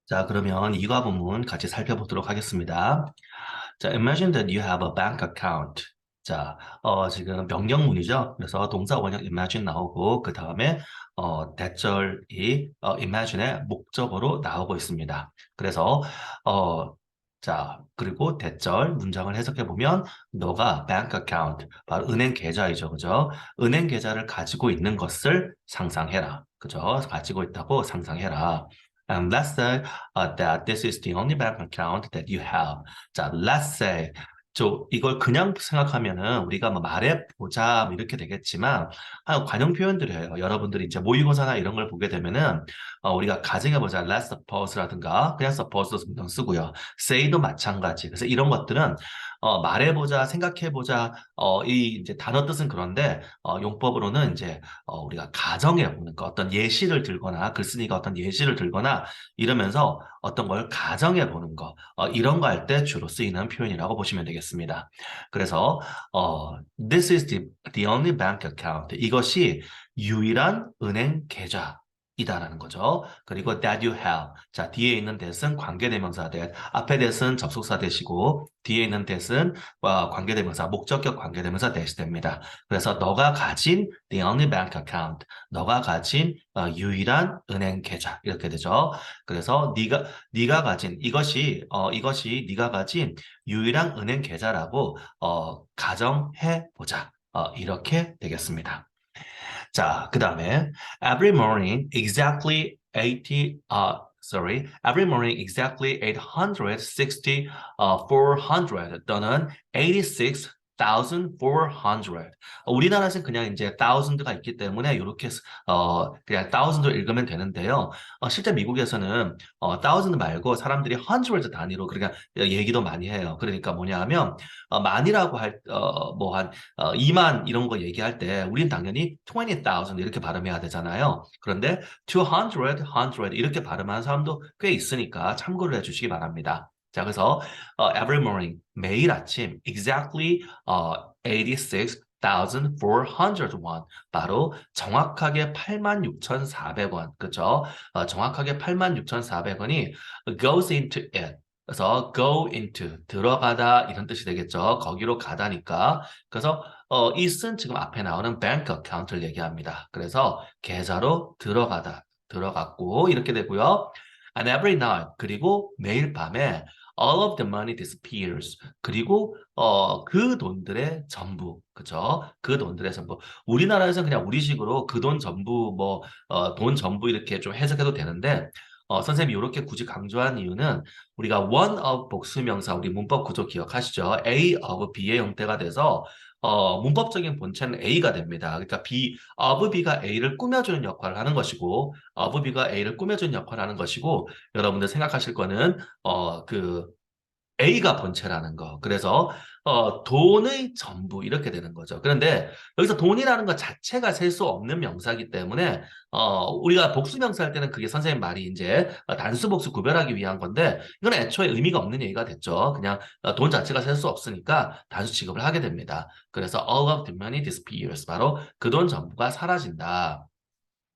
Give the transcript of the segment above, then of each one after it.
자, 그러면 이과 부문 같이 살펴보도록 하겠습니다. 자, imagine that you have a bank account. 자, 지금 명령문이죠. 그래서 동사 원형 imagine 나오고, 그 다음에, 대절이, imagine의 목적어로 나오고 있습니다. 그래서, 자, 그리고 대절 문장을 해석해 보면, 너가 bank account, 바로 은행 계좌이죠. 그죠? 은행 계좌를 가지고 있는 것을 상상해라. 그죠? 가지고 있다고 상상해라. Let's say that this is the only bank account that you have. 자, let's say. 이걸 그냥 생각하면은 우리가 뭐 말해보자 뭐 이렇게 되겠지만 관용 표현들이에요. 여러분들이 이제 모의고사나 이런 걸 보게 되면은 우리가 가정해보자 let's suppose라든가 그냥 suppose도 성경 쓰고요. say도 마찬가지. 그래서 이런 것들은 말해보자, 생각해보자 이 이제 단어 뜻은 그런데 용법으로는 이제 우리가 가정해 보는 거, 어떤 예시를 들거나 글쓴이가 어떤 예시를 들거나 이러면서 어떤 걸 가정해 보는 거, 이런 거 할 때 주로 쓰이는 표현이라고 보시면 되겠습니다. 그래서 this is the only bank account. 이것이 유일한 은행 계좌. 이다라는 거죠. 그리고 that you have. 자, 뒤에 있는 that은 관계대명사 that, 앞에 that은 접속사 that이고 뒤에 있는 that은 관계대명사, 목적격 관계대명사 that이 됩니다. 그래서 너가 가진 the only bank account, 너가 가진 유일한 은행 계좌 이렇게 되죠. 그래서 네가 가진 이것이 네가 가진 유일한 은행 계좌라고 가정해 보자. 이렇게 되겠습니다. 자, 그 다음에 every morning exactly 80 every morning exactly 860 400 또는 86,400. 우리나라에서는 그냥 이제 thousand가 있기 때문에 이렇게 그냥 thousand로 읽으면 되는데요. 실제 미국에서는 thousand 말고 사람들이 hundred 단위로 그러니까 얘기도 많이 해요. 그러니까 뭐냐 하면 만이라고 한 2만 이런 거 얘기할 때 우린 당연히 20,000 이렇게 발음해야 되잖아요. 그런데 200, 100 이렇게 발음하는 사람도 꽤 있으니까 참고를 해주시기 바랍니다. 자, 그래서 every morning 매일 아침 exactly 86,400원 바로 정확하게 86,400원 그죠? 정확하게 86,400원이 goes into it 그래서 go into 들어가다 이런 뜻이 되겠죠. 거기로 가다니까. 그래서 it은 지금 앞에 나오는 bank account를 얘기합니다. 그래서 계좌로 들어가다, 들어갔고 이렇게 되고요. And every night 그리고 매일 밤에 all of the money disappears. 그리고 그 돈들의 전부, 그죠? 그 돈들의 전부. 우리나라에서는 그냥 우리식으로 그 돈 전부 돈 전부 이렇게 좀 해석해도 되는데 선생님이 이렇게 굳이 강조한 이유는 우리가 one of 복수명사 우리 문법 구조 기억하시죠? A of B의 형태가 돼서 문법적인 본체는 A가 됩니다. 그러니까 of B가 A를 꾸며주는 역할을 하는 것이고 of B가 A를 꾸며주는 역할을 하는 것이고 여러분들 생각하실 거는 A가 본체라는 거. 그래서 돈의 전부 이렇게 되는 거죠. 그런데 여기서 돈이라는 것 자체가 셀 수 없는 명사이기 때문에 우리가 복수 명사 할 때는 그게 선생님 말이 이제 단수 복수 구별하기 위한 건데 이건 애초에 의미가 없는 얘기가 됐죠. 그냥 돈 자체가 셀 수 없으니까 단수 취급을 하게 됩니다. 그래서 all of the money disappears. 바로 그 돈 전부가 사라진다.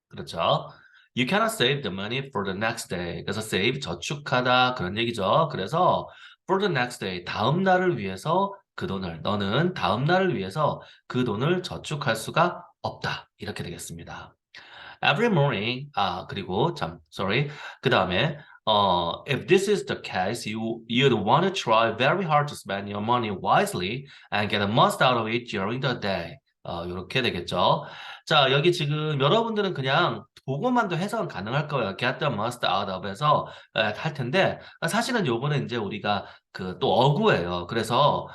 그렇죠. You cannot save the money for the next day. 그래서 save 저축하다 그런 얘기죠. 그래서 for the next day 다음 날을 위해서 그 돈을 너는 다음 날을 위해서 그 돈을 저축할 수가 없다. 이렇게 되겠습니다. Every morning 그리고 sorry 그 다음에 if this is the case you'd want to try very hard to spend your money wisely and get the most out of it during the day. 이렇게 되겠죠. 자, 여기 지금 여러분들은 그냥 그것만도 해석은 가능할 거예요. get the most out of에서 할 텐데 사실은 요거는 이제 우리가 그 또 어구예요. 그래서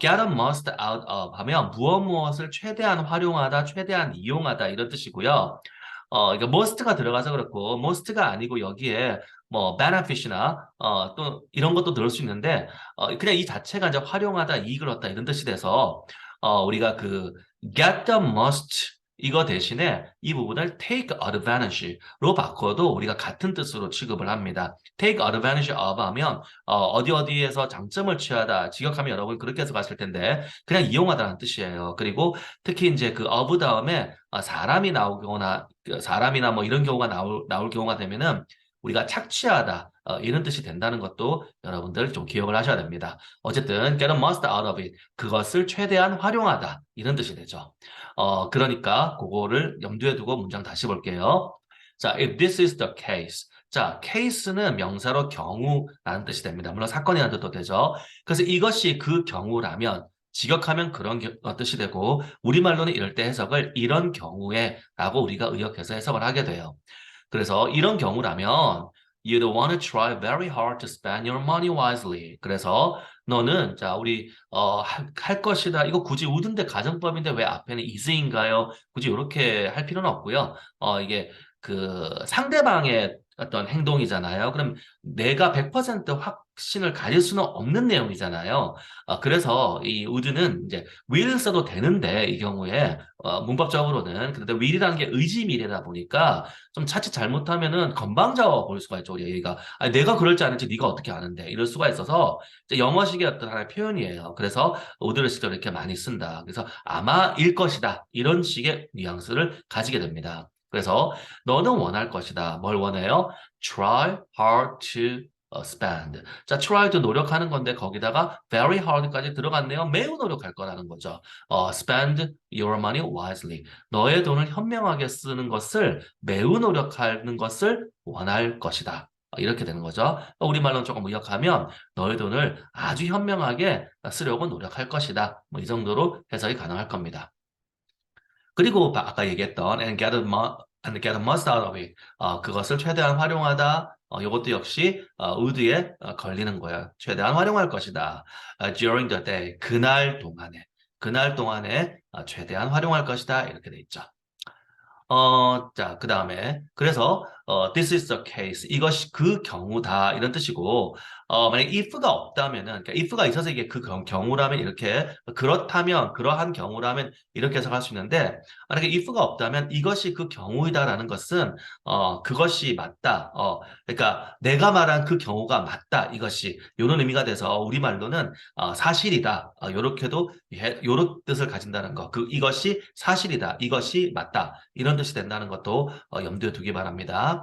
get the most out of 하면 무엇을 최대한 활용하다, 최대한 이용하다 이런 뜻이고요. 그러니까 must가 들어가서 그렇고 must가 아니고 여기에 뭐 benefit이나 또 이런 것도 들을 수 있는데 그냥 이 자체가 이제 활용하다, 이익을 얻다 이런 뜻이 돼서 우리가 그 get the most 이거 대신에 이 부분을 take advantage로 바꿔도 우리가 같은 뜻으로 취급을 합니다. take advantage of 하면 어디 어디에서 장점을 취하다, 직역하면 여러분 그렇게 해서 가실 텐데 그냥 이용하다는 뜻이에요. 그리고 특히 이제 그 of 다음에 사람이 나오거나 사람이나 뭐 이런 경우가 나올 경우가 되면은 우리가 착취하다 이런 뜻이 된다는 것도 여러분들 좀 기억을 하셔야 됩니다. 어쨌든 get the most out of it 그것을 최대한 활용하다 이런 뜻이 되죠. 그러니까 그거를 염두에 두고 문장 다시 볼게요. 자, if this is the case. 자, case는 명사로 경우라는 뜻이 됩니다. 물론 사건이라는 뜻도 되죠. 그래서 이것이 그 경우라면 직역하면 그런 뜻이 되고 우리말로는 이럴 때 해석을 이런 경우에 라고 우리가 의역해서 해석을 하게 돼요. 그래서 이런 경우라면 you don't want to try very hard to spend your money wisely. 그래서 너는 자 우리 할 것이다. 이거 굳이 우든데 가정법인데 왜 앞에는 is인가요? 굳이 이렇게 할 필요는 없고요. 이게 그 상대방의 어떤 행동이잖아요. 그럼 내가 100% 확신을 가질 수는 없는 내용이잖아요. 그래서 이 would는 이제 will 써도 되는데 이 경우에 문법적으로는 그런데 will이라는 게 의지 미래다 보니까 좀 자칫 잘못하면은 건방져 보일 수가 있죠. 얘가 아니, 내가 그럴지 아는지 네가 어떻게 아는데 이럴 수가 있어서 이제 영어식의 어떤 하나의 표현이에요. 그래서 would를 실제로 이렇게 많이 쓴다. 그래서 아마일 것이다. 이런 식의 뉘앙스를 가지게 됩니다. 그래서 너는 원할 것이다. 뭘 원해요? Try hard to spend. 자, try도 노력하는 건데 거기다가 very hard까지 들어갔네요. 매우 노력할 거라는 거죠. spend your money wisely. 너의 돈을 현명하게 쓰는 것을 매우 노력하는 것을 원할 것이다. 이렇게 되는 거죠. 우리말로 조금 의역하면 너의 돈을 아주 현명하게 쓰려고 노력할 것이다. 뭐 이 정도로 해석이 가능할 겁니다. 그리고 아까 얘기했던 and get the most out of it. 그것을 최대한 활용하다. 이것도 역시 would에 걸리는 거예요. 최대한 활용할 것이다. during the day. 그날 동안에 최대한 활용할 것이다. 이렇게 돼 있죠. 자, 그 다음에, 그래서, this is the case. 이것이 그 경우다. 이런 뜻이고, 만약 if가 없다면은, 그러니까 if가 있어서 이게 그 경우라면 이렇게, 그렇다면, 그러한 경우라면 이렇게 해석할 수 있는데, 만약에 if가 없다면 이것이 그 경우이다라는 것은, 그것이 맞다. 그러니까 내가 말한 그 경우가 맞다. 이것이, 이런 의미가 돼서 우리말로는, 사실이다. 요렇게도, 요런 뜻을 가진다는 거. 이것이 사실이다. 이것이 맞다. 이런 뜻이 된다는 것도 염두에 두기 바랍니다.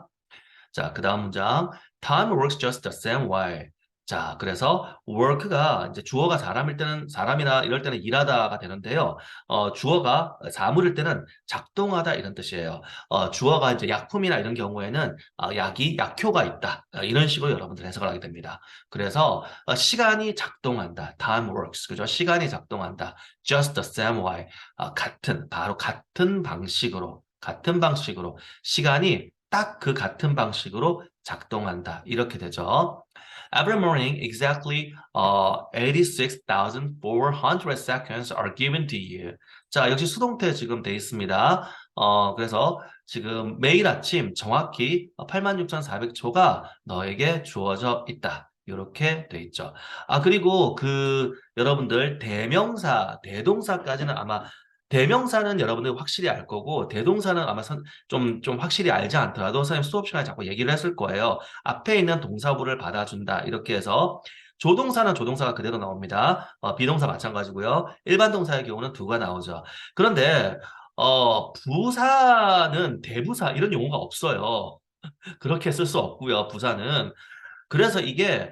자, 그 다음 문장. Time works just the same way. 자, 그래서 work가 이제 주어가 사람일 때는 사람이나 이럴 때는 일하다가 되는데요. 주어가 사물일 때는 작동하다 이런 뜻이에요. 주어가 이제 약품이나 이런 경우에는 약이 약효가 있다. 이런 식으로 여러분들 해석을 하게 됩니다. 그래서 시간이 작동한다. Time works. 그죠? 시간이 작동한다. Just the same way. 바로 같은 방식으로 시간이 딱 그 같은 방식으로 작동한다. 이렇게 되죠. Every morning, exactly 86,400 seconds are given to you. 자, 역시 수동태 지금 돼 있습니다. 그래서 지금 매일 아침 정확히 86,400초가 너에게 주어져 있다. 이렇게 돼 있죠. 그리고 여러분들 대동사까지는 아마 대명사는 여러분들 확실히 알 거고, 대동사는 아마 좀 확실히 알지 않더라도 선생님 수업 시간에 자꾸 얘기를 했을 거예요. 앞에 있는 동사구를 받아준다. 이렇게 해서 조동사는 조동사가 그대로 나옵니다. 비동사 마찬가지고요. 일반 동사의 경우는 두가 나오죠. 그런데 부사는 대부사 이런 용어가 없어요. 그렇게 쓸 수 없고요. 부사는. 그래서 이게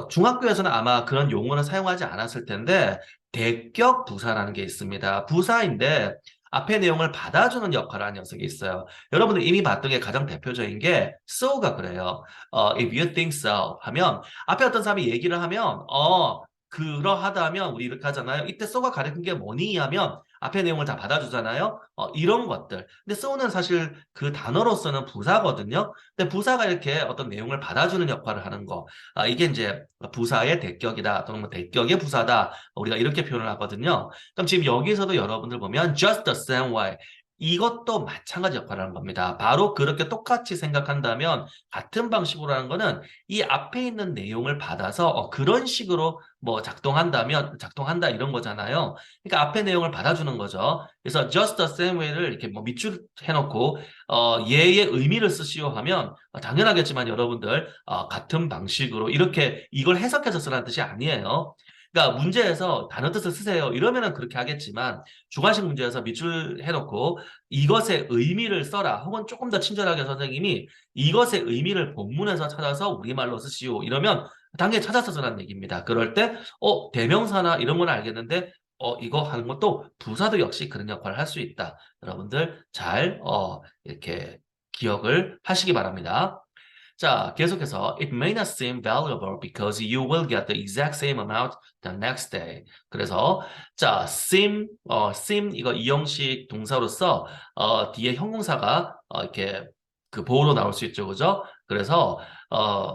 중학교에서는 아마 그런 용어를 사용하지 않았을 텐데 대격 부사라는 게 있습니다. 부사인데 앞에 내용을 받아주는 역할을 하는 녀석이 있어요. 여러분들 이미 봤던 게 가장 대표적인 게 so가 그래요. if you think so 하면 앞에 어떤 사람이 얘기를 하면 그러하다면 우리 이렇게 하잖아요. 이때 so가 가리킨 게 뭐니 하면 앞에 내용을 다 받아주잖아요. 이런 것들. 근데 so는 사실 그 단어로서는 부사거든요. 근데 부사가 이렇게 어떤 내용을 받아주는 역할을 하는 거. 이게 이제 부사의 대격이다. 또는 뭐 대격의 부사다. 우리가 이렇게 표현을 하거든요. 그럼 지금 여기서도 여러분들 보면 just the same way. 이것도 마찬가지 역할을 하는 겁니다. 바로 그렇게 똑같이 생각한다면 같은 방식으로 하는 거는 이 앞에 있는 내용을 받아서 그런 식으로 뭐 작동한다 이런 거잖아요. 그러니까 앞에 내용을 받아주는 거죠. 그래서 just the same way를 이렇게 뭐 밑줄 해놓고 얘의 의미를 쓰시오 하면 당연하겠지만 여러분들 같은 방식으로 이렇게 이걸 해석해서 쓰라는 뜻이 아니에요. 그러니까 문제에서 단어 뜻을 쓰세요. 이러면은 그렇게 하겠지만 주관식 문제에서 밑줄 해놓고 이것의 의미를 써라. 혹은 조금 더 친절하게 선생님이 이것의 의미를 본문에서 찾아서 우리말로 쓰시오. 이러면 당연히 찾아서 쓰라는 얘기입니다. 그럴 때 대명사나 이런 건 알겠는데 이거 하는 것도 부사도 역시 그런 역할을 할 수 있다. 여러분들 잘 이렇게 기억을 하시기 바랍니다. 자, 계속해서 it may not seem valuable because you will get the exact same amount the next day. 그래서 자, seem 이거 이형식 동사로서 뒤에 형용사가 이렇게 그 보호로 나올 수 있죠, 그죠? 그래서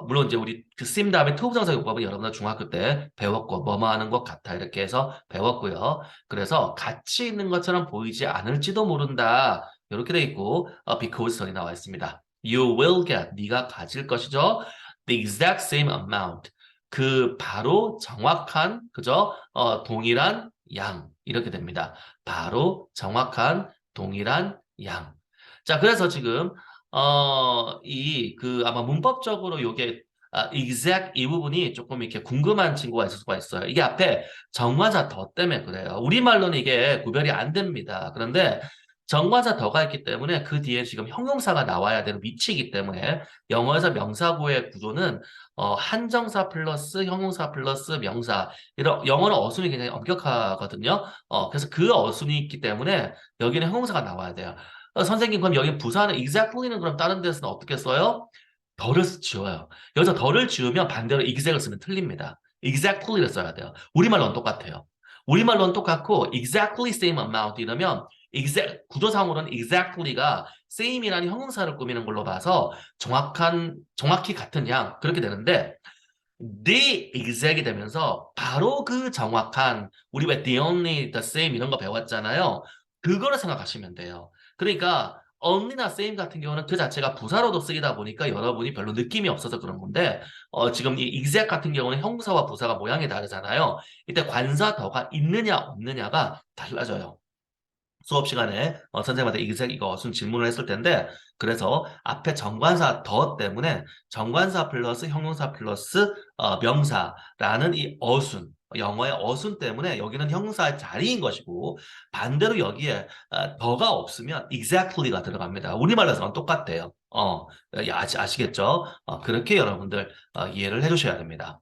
물론 이제 우리 그 seem 다음에 to 부정사 용법은 여러분들 중학교 때 배웠고 뭐뭐 하는 것 같아 이렇게 해서 배웠고요. 그래서 같이 있는 것처럼 보이지 않을지도 모른다. 이렇게 돼 있고 because 선이 나와 있습니다. You will get, 네가 가질 것이죠. The exact same amount. 그 바로 정확한, 그죠? 동일한 양. 이렇게 됩니다. 바로 정확한 동일한 양. 자, 그래서 지금, 아마 문법적으로 요게, exact 이 부분이 조금 이렇게 궁금한 친구가 있을 수가 있어요. 이게 앞에 정관사 더 때문에 그래요. 우리말로는 이게 구별이 안 됩니다. 그런데 정관사 더가 있기 때문에 그 뒤에 지금 형용사가 나와야 되는 위치이기 때문에 영어에서 명사구의 구조는 한정사 플러스 형용사 플러스 명사 이런 영어는 어순이 굉장히 엄격하거든요. 그래서 그 어순이 있기 때문에 여기는 형용사가 나와야 돼요. 선생님 그럼 여기 부사는 exactly는 그럼 다른 데서는 어떻게 써요? 덜을 지워요. 여기서 덜을 지우면 반대로 exact을 쓰면 틀립니다. exactly를 써야 돼요. 우리말로는 똑같아요. 우리말로는 똑같고 exactly same amount 이러면 구조상으로는 exactly가 same이라는 형용사를 꾸미는 걸로 봐서 정확히 같은 양 그렇게 되는데 the exact이 되면서 바로 그 정확한 우리 왜 the only, the same 이런 거 배웠잖아요. 그거를 생각하시면 돼요. 그러니까 only나 same 같은 경우는 그 자체가 부사로도 쓰이다 보니까 여러분이 별로 느낌이 없어서 그런 건데 지금 이 exact 같은 경우는 형사와 부사가 모양이 다르잖아요. 이때 관사 더가 있느냐 없느냐가 달라져요. 수업 시간에 선생님한테 이거 어순 질문을 했을 텐데 그래서 앞에 정관사 더 때문에 정관사 플러스 형용사 플러스 명사라는 이 어순 영어의 어순 때문에 여기는 형용사의 자리인 것이고 반대로 여기에 더가 없으면 exactly가 들어갑니다. 우리말로서는 똑같대요. 아시겠죠? 그렇게 여러분들 이해를 해주셔야 됩니다.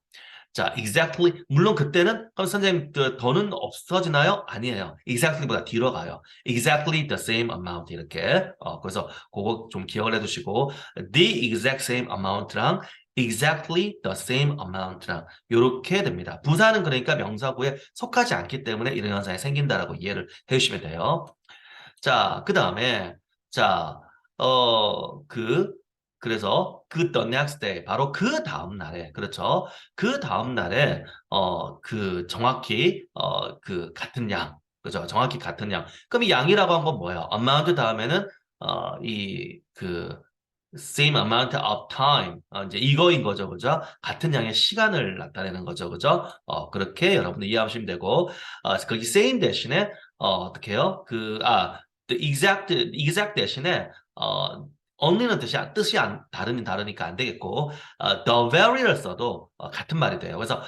자, exactly. 물론 그때는 그럼 선생님 그 더는 없어지나요? 아니에요. exactly보다 뒤로 가요. exactly the same amount 이렇게. 그래서 그거 좀 기억을 해두시고 the exact same amount랑 exactly the same amount랑 이렇게 됩니다. 부사는 그러니까 명사구에 속하지 않기 때문에 이런 현상이 생긴다라고 이해를 해주시면 돼요. 자, 그 다음에, 자, 그래서 the next day, 바로 그 다음 날에, 그렇죠. 그 다음 날에, 정확히, 같은 양, 그죠. 정확히 같은 양. 그럼 이 양이라고 한 건 뭐예요? amount 다음에는, same amount of time. 이제 이거인 거죠. 그죠? 같은 양의 시간을 나타내는 거죠. 그죠? 그렇게 여러분들 이해하시면 되고, 거기 same 대신에, 어떻게 해요? the exact 대신에, only는 다르니까 안 되겠고, the very를 써도 같은 말이 돼요. 그래서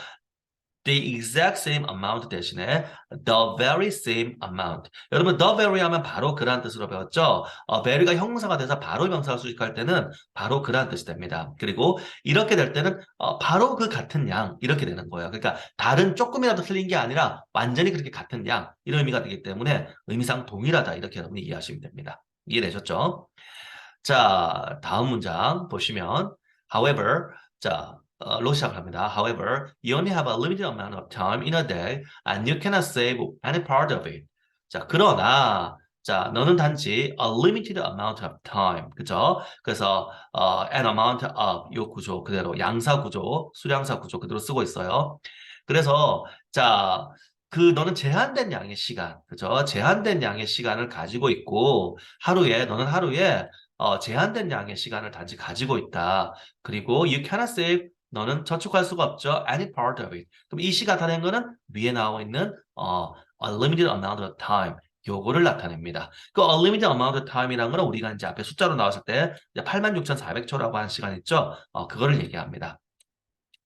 the exact same amount 대신에 the very same amount. 여러분 the very 하면 바로 그라는 뜻으로 배웠죠? very가 형용사가 돼서 바로 명사를 수식할 때는 바로 그라는 뜻이 됩니다. 그리고 이렇게 될 때는 바로 그 같은 양 이렇게 되는 거예요. 그러니까 다른 조금이라도 틀린 게 아니라 완전히 그렇게 같은 양 이런 의미가 되기 때문에 의미상 동일하다 이렇게 여러분이 이해하시면 됩니다. 이해되셨죠? 자, 다음 문장 보시면 however 로 시작합니다. However, you only have a limited amount of time in a day and you cannot save any part of it. 자, 그러나 너는 단지 a limited amount of time. 그죠? 그래서 an amount of 요 구조 그대로 양사 구조, 수량사 구조 그대로 쓰고 있어요. 그래서 너는 제한된 양의 시간, 그죠? 제한된 양의 시간을 가지고 있고 너는 하루에 제한된 양의 시간을 단지 가지고 있다. 그리고 you cannot save 너는 저축할 수가 없죠. Any part of it. 그럼 이 시가 나타낸 거는 위에 나와 있는 a limited amount of time. 요거를 나타냅니다. 그 unlimited amount of time이라는 거는 우리가 이제 앞에 숫자로 나왔을 때 86,400초라고 하는 시간 있죠. 그거를 얘기합니다.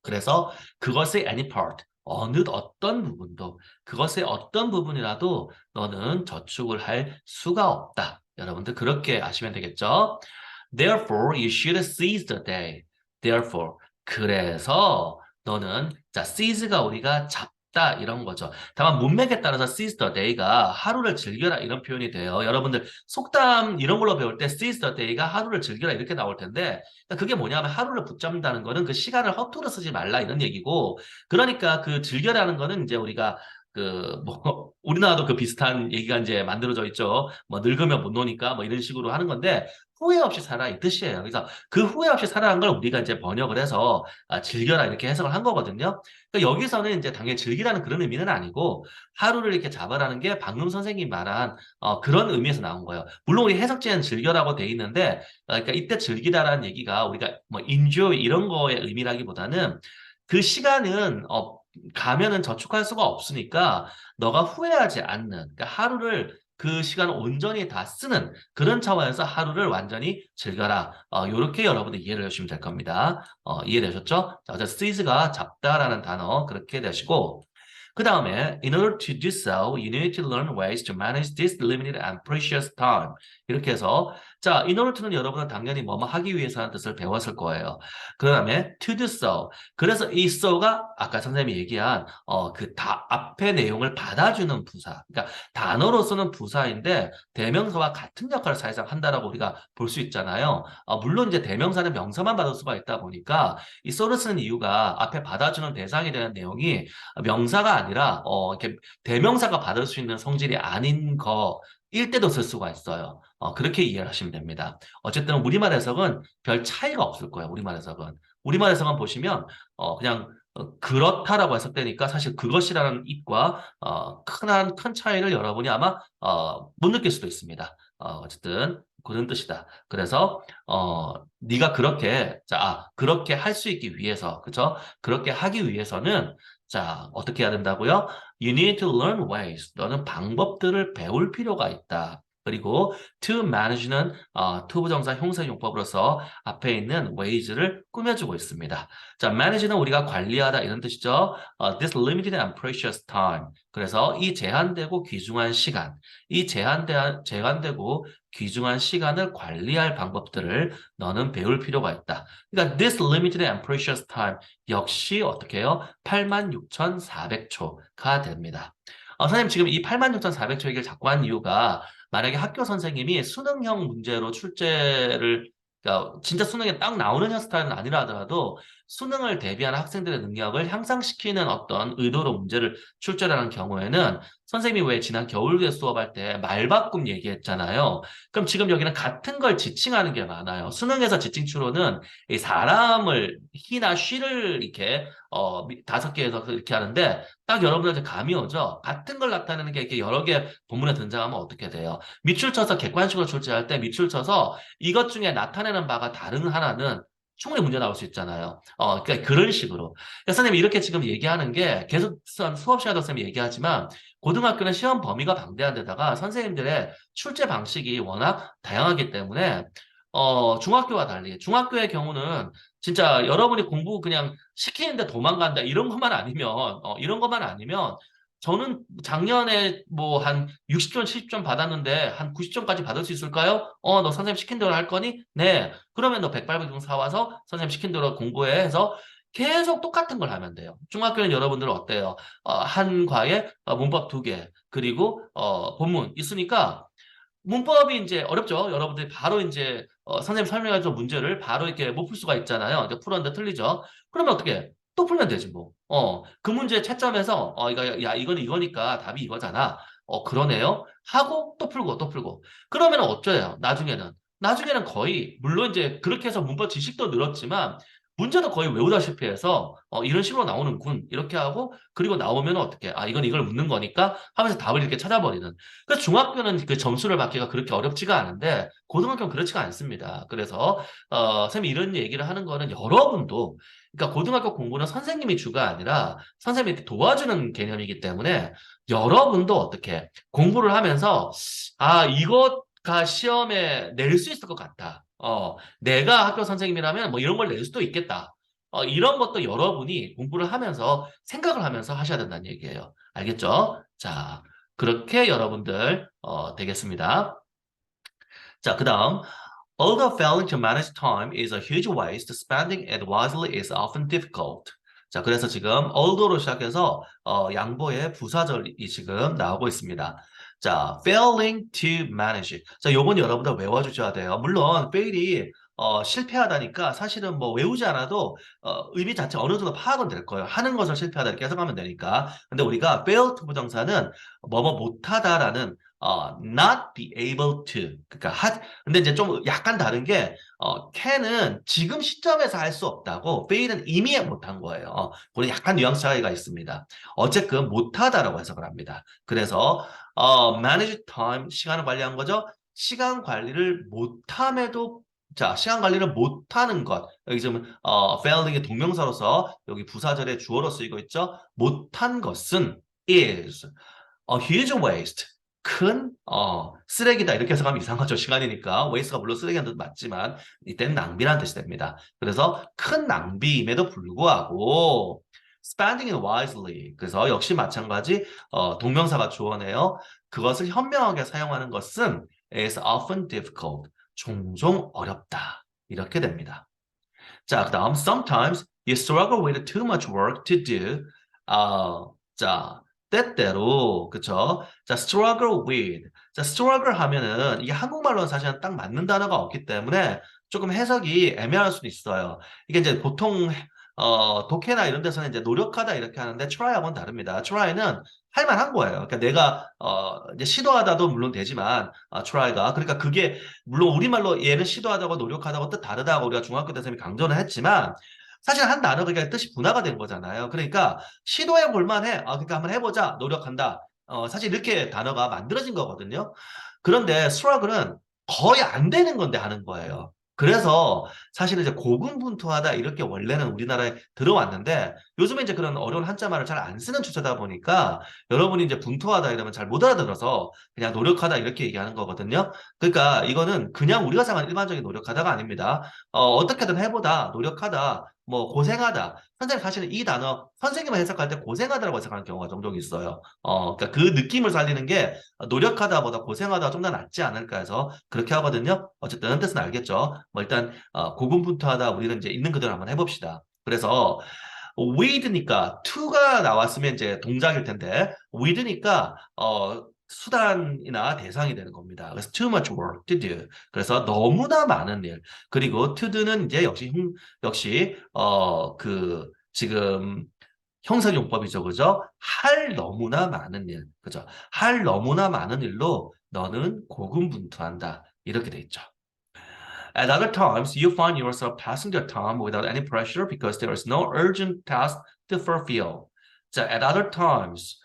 그래서 그것의 any part, 어떤 부분도 그것의 어떤 부분이라도 너는 저축을 할 수가 없다. 여러분들 그렇게 아시면 되겠죠? Therefore, you should seize the day. Therefore, 그래서 너는 자, seize가 우리가 잡다 이런 거죠. 다만 문맥에 따라서 seize the day가 하루를 즐겨라 이런 표현이 돼요. 여러분들 속담 이런 걸로 배울 때 seize the day가 하루를 즐겨라 이렇게 나올 텐데 그게 뭐냐면 하루를 붙잡는다는 거는 그 시간을 허투루 쓰지 말라 이런 얘기고 그러니까 그 즐겨라는 거는 이제 우리가 그 뭐 우리나라도 그 비슷한 얘기가 이제 만들어져 있죠. 뭐 늙으면 못 노니까 뭐 이런 식으로 하는 건데 후회 없이 살아 이 뜻이에요. 그래서 그 후회 없이 살아라는 걸 우리가 이제 번역을 해서 즐겨라 이렇게 해석을 한 거거든요. 그러니까 여기서는 이제 당연히 즐기라는 그런 의미는 아니고 하루를 이렇게 잡아라는 게 방금 선생님이 말한 그런 의미에서 나온 거예요. 물론 우리 해석지에는 즐겨라고 돼 있는데 그러니까 이때 즐기다라는 얘기가 우리가 뭐 enjoy 이런 거의 의미라기보다는 그 시간은 가면은 저축할 수가 없으니까 너가 후회하지 않는 그러니까 하루를 그 시간을 온전히 다 쓰는 그런 차원에서 하루를 완전히 즐겨라. 요렇게 여러분들 이해를 해주시면 될 겁니다. 이해되셨죠? 자, 어제 seize가 잡다라는 단어 그렇게 되시고 그 다음에 in order to do so, you need to learn ways to manage this limited and precious time. 이렇게 해서 자, in order to는 여러분은 당연히 뭐뭐 하기 위해서라는 뜻을 배웠을 거예요. 그 다음에 to do so. 그래서 이 so가 아까 선생님이 얘기한 그 앞에 내용을 받아주는 부사. 그러니까 단어로서는 부사인데 대명사와 같은 역할을 사실상 한다라고 우리가 볼 수 있잖아요. 물론 이제 대명사는 명사만 받을 수가 있다 보니까 이 so를 쓰는 이유가 앞에 받아주는 대상에 대한 내용이 명사가 아니라 이렇게 대명사가 받을 수 있는 성질이 아닌 거일 때도 쓸 수가 있어요. 그렇게 이해를 하시면 됩니다. 어쨌든 우리말 해석은 별 차이가 없을 거예요. 우리말 해석은. 우리말 해석은 보시면 그냥 그렇다라고 해석되니까 사실 그것이라는意과 큰 차이를 여러분이 아마 못 느낄 수도 있습니다. 어쨌든 그런 뜻이다. 그래서 네가 그렇게 그렇게 할 수 있기 위해서 그렇죠? 그렇게 하기 위해서는 자, 어떻게 해야 된다고요? You need to learn ways. 너는 방법들을 배울 필요가 있다. 그리고 to manage는 to 부정사 형사용법으로서 앞에 있는 ways를 꾸며주고 있습니다. 자, manage는 우리가 관리하다 이런 뜻이죠. This limited and precious time. 그래서 이 제한되고 귀중한 시간, 이 제한되고 귀중한 시간을 관리할 방법들을 너는 배울 필요가 있다. 그러니까 this limited and precious time 역시 어떻게 해요? 86,400초가 됩니다. 선생님 지금 이 86,400초 얘기를 자꾸 한 이유가 만약에 학교 선생님이 수능형 문제로 출제를 그러니까 진짜 수능에 딱 나오는 스타일은 아니라 하더라도 수능을 대비하는 학생들의 능력을 향상시키는 어떤 의도로 문제를 출제하는 경우에는 선생님이 왜 지난 겨울에 수업할 때 말바꿈 얘기했잖아요. 그럼 지금 여기는 같은 걸 지칭하는 게 많아요. 수능에서 지칭 추로는 이 사람을 he나 she를 이렇게 5개에서 이렇게 하는데 딱 여러분들한테 감이 오죠. 같은 걸 나타내는 게 이렇게 여러 개 본문에 등장하면 어떻게 돼요? 밑줄 쳐서 객관식으로 출제할 때 밑줄 쳐서 이것 중에 나타내는 바가 다른 하나는 충분히 문제 나올 수 있잖아요. 그러니까 그런 식으로. 그러니까 선생님이 이렇게 지금 얘기하는 게 계속 수업 시간에 선생님이 얘기하지만 고등학교는 시험 범위가 방대한 데다가 선생님들의 출제 방식이 워낙 다양하기 때문에 중학교와 달리 중학교의 경우는 진짜 여러분이 공부 그냥 시키는데 도망간다 이런 것만 아니면 저는 작년에 뭐 한 60점, 70점 받았는데 한 90점까지 받을 수 있을까요? 너 선생님 시킨 대로 할 거니? 네. 그러면 너 백발백중 사와서 선생님 시킨 대로 공부해 해서 계속 똑같은 걸 하면 돼요. 중학교는 여러분들은 어때요? 한 과에 문법 2개, 그리고 본문 있으니까 문법이 이제 어렵죠. 여러분들이 바로 이제 선생님 설명해준 문제를 바로 이렇게 못 풀 수가 있잖아요. 이제 풀었는데 틀리죠. 그러면 어떻게 해? 또 풀면 되지 뭐. 그 문제 채점에서 이거는 이거니까 답이 이거잖아. 그러네요. 하고 또 풀고 또 풀고. 그러면 어쩌요? 나중에는 거의 물론 이제 그렇게 해서 문법 지식도 늘었지만 문제도 거의 외우다시피 해서 이런 식으로 나오는군 이렇게 하고 그리고 나오면 어떻게 이건 이걸 묻는 거니까 하면서 답을 이렇게 찾아버리는 그래서 중학교는 그 점수를 받기가 그렇게 어렵지가 않은데 고등학교는 그렇지가 않습니다. 그래서 선생님이 이런 얘기를 하는 거는 여러분도 그러니까 고등학교 공부는 선생님이 주가 아니라 선생님이 도와주는 개념이기 때문에 여러분도 어떻게 공부를 하면서 이거가 시험에 낼 수 있을 것 같다. 내가 학교 선생님이라면 뭐 이런 걸 낼 수도 있겠다. 이런 것도 여러분이 공부를 하면서 생각을 하면서 하셔야 된다는 얘기예요. 알겠죠? 자, 그렇게 여러분들 되겠습니다. 자, 그다음 Although failing to manage time is a huge waste, spending it wisely is often difficult. 자, 그래서 지금 although로 시작해서 양보의 부사절이 지금 나오고 있습니다. 자, failing to manage. 자, 요건 여러분들 외워주셔야 돼요. 물론 fail이 실패하다니까 사실은 뭐 외우지 않아도 의미 자체 어느 정도 파악은 될 거예요. 하는 것을 실패하다 이렇게 해석하면 되니까. 근데 우리가 fail to 부정사는 뭐뭐 못하다라는 not be able to. 그러니까 근데 이제 좀 약간 다른 게 can은 지금 시점에서 할 수 없다고 fail은 이미 못한 거예요. 그런 약간 뉘앙스 차이가 있습니다. 어쨌든 못하다라고 해석을 합니다. 그래서 manage time 시간을 관리한 거죠. 시간 관리를 못함에도 자, 시간 관리를 못하는 것. 여기 지금 failing의 동명사로서 여기 부사절의 주어로 쓰이고 있죠. 못한 것은 is a huge waste. 큰 쓰레기다 이렇게 해석하면 이상하죠. 시간이니까 waste가 물론 쓰레기라는 뜻 맞지만 이때는 낭비라는 뜻이 됩니다. 그래서 큰 낭비임에도 불구하고 spending it wisely. 그래서 역시 마찬가지 동명사가 주어네요. 그것을 현명하게 사용하는 것은 is often difficult. 종종 어렵다. 이렇게 됩니다. 자, 그다음 sometimes you struggle with too much work to do. 자, 때때로 그쵸? 자, struggle with. 자, struggle 하면은 이게 한국말로는 사실은 딱 맞는 단어가 없기 때문에 조금 해석이 애매할 수도 있어요. 이게 이제 보통 독해나 이런 데서는 이제 노력하다 이렇게 하는데 try하고는 다릅니다. try는 할 만한 거예요. 그러니까 내가 이제 시도하다도 물론 되지만 try가 그러니까 그게 물론 우리말로 얘는 시도하다고 노력하다고 뜻 다르다고 우리가 중학교 때 선생님이 강조는 했지만 사실 한 단어가 그냥 뜻이 분화가 된 거잖아요. 그러니까 시도해 볼 만해. 그러니까 한번 해보자. 노력한다. 사실 이렇게 단어가 만들어진 거거든요. 그런데 struggle은 거의 안 되는 건데 하는 거예요. 그래서 사실은 이제 고군분투하다 이렇게 원래는 우리나라에 들어왔는데 요즘에 이제 그런 어려운 한자말을 잘 안 쓰는 추세다 보니까 여러분이 이제 분투하다 이러면 잘 못 알아들어서 그냥 노력하다 이렇게 얘기하는 거거든요. 그러니까 이거는 그냥 우리가 생각하는 일반적인 노력하다가 아닙니다. 어떻게든 해보다, 노력하다, 뭐 고생하다. 선생님 사실은 이 단어 선생님만 해석할 때 고생하다라고 해석하는 경우가 종종 있어요. 그러니까 그 느낌을 살리는 게 노력하다보다 고생하다 좀 더 낫지 않을까 해서 그렇게 하거든요. 어쨌든 뜻은 알겠죠. 뭐 일단 고군분투하다 우리는 이제 있는 그대로 한번 해봅시다. 그래서 with니까 to가 나왔으면 이제 동작일 텐데 with니까 수단이나 대상이 되는 겁니다. 그래서 too much work to do. 그래서 너무나 많은 일. 그리고 to do는 이제 역시 그 지금 형사용법이죠. 그죠? 할 너무나 많은 일. 그죠? 할 너무나 많은 일로 너는 고군분투한다. 이렇게 돼 있죠. At other times, you find yourself passing the time without any pressure because there is no urgent task to fulfill. 자, at other times.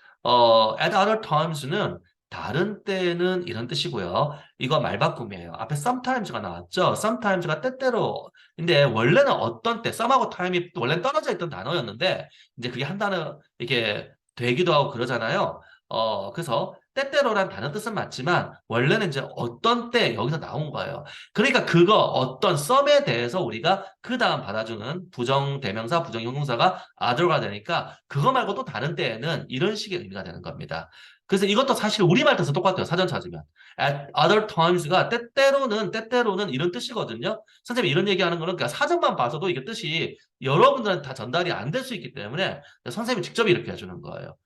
at other times는 다른 때는 이런 뜻이고요. 이거 말바꿈이에요. 앞에 sometimes가 나왔죠. sometimes가 때때로. 근데 원래는 어떤 때, some하고 time이 원래는 떨어져 있던 단어였는데 이제 그게 한 단어 이렇게 되기도 하고 그러잖아요. 그래서 때때로란 단어 뜻은 맞지만 원래는 이제 어떤 때 여기서 나온 거예요. 그러니까 그거 어떤 썸에 대해서 우리가 그 다음 받아주는 부정대명사, 부정형용사가 other가 되니까 그거 말고 또 다른 때에는 이런 식의 의미가 되는 겁니다. 그래서 이것도 사실 우리말 뜻은 똑같아요. 사전 찾으면. At other times가 때때로는 이런 뜻이거든요. 선생님이 이런 얘기하는 거는 그러니까 사전만 봐서도 이게 뜻이 여러분들한테 다 전달이 안 될 수 있기 때문에 선생님이 직접 이렇게 해주는 거예요.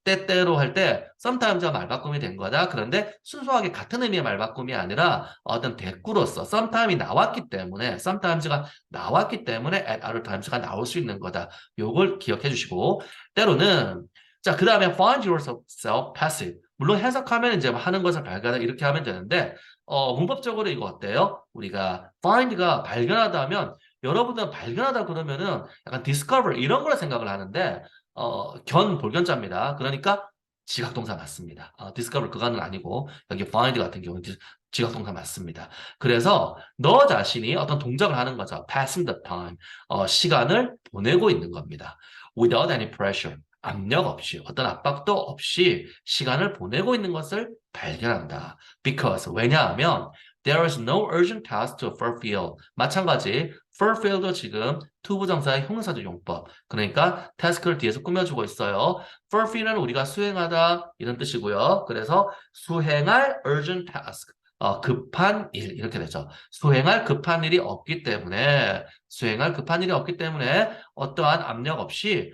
때때로 할 때 sometimes가 말바꿈이 된 거다. 그런데 순수하게 같은 의미의 말바꿈이 아니라 어떤 대꾸로서 sometimes이 나왔기 때문에 sometimes가 나왔기 때문에 at other times가 나올 수 있는 거다. 요걸 기억해 주시고 때로는 자, 그 다음에 find yourself passive. 물론 해석하면 이제 하는 것을 발견하다 이렇게 하면 되는데 문법적으로 이거 어때요? 우리가 find가 발견하다 하면 여러분들은 발견하다 그러면은 약간 discover 이런 거라 생각을 하는데 볼견자입니다. 그러니까 지각동사 맞습니다. discover 그거는 아니고 여기 find 같은 경우는 지각동사 맞습니다. 그래서 너 자신이 어떤 동작을 하는 거죠. passing the time. 시간을 보내고 있는 겁니다. without any pressure. 압력 없이 어떤 압박도 없이 시간을 보내고 있는 것을 발견한다. Because 왜냐하면 there is no urgent task to fulfill. 마찬가지 fulfill도 지금 투부정사의 형용사적 용법. 그러니까 task를 뒤에서 꾸며주고 있어요. fulfill은 우리가 수행하다 이런 뜻이고요. 그래서 수행할 urgent task. 급한 일 이렇게 되죠. 수행할 급한 일이 없기 때문에 어떠한 압력 없이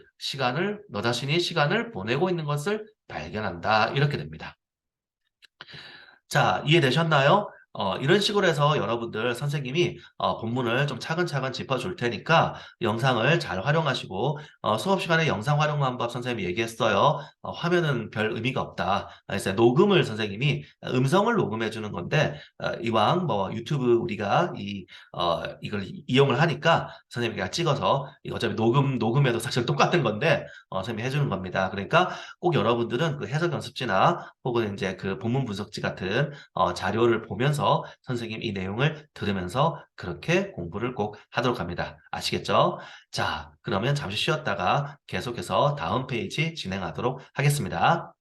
너 자신이 시간을 보내고 있는 것을 발견한다. 이렇게 됩니다. 자, 이해되셨나요? 이런 식으로 해서 여러분들 선생님이 본문을 좀 차근차근 짚어줄 테니까 영상을 잘 활용하시고 수업 시간에 영상 활용 방법 선생님이 얘기했어요. 화면은 별 의미가 없다. 그래서 녹음을 선생님이 음성을 녹음해 주는 건데 이왕 뭐 유튜브 우리가 이걸 이용을 하니까 선생님이 그냥 찍어서 이거 어차피 녹음해도 사실 똑같은 건데 선생님이 해주는 겁니다. 그러니까 꼭 여러분들은 그 해석 연습지나 혹은 이제 그 본문 분석지 같은 자료를 보면서 선생님 이 내용을 들으면서 그렇게 공부를 꼭 하도록 합니다. 아시겠죠? 자, 그러면 잠시 쉬었다가 계속해서 다음 페이지 진행하도록 하겠습니다.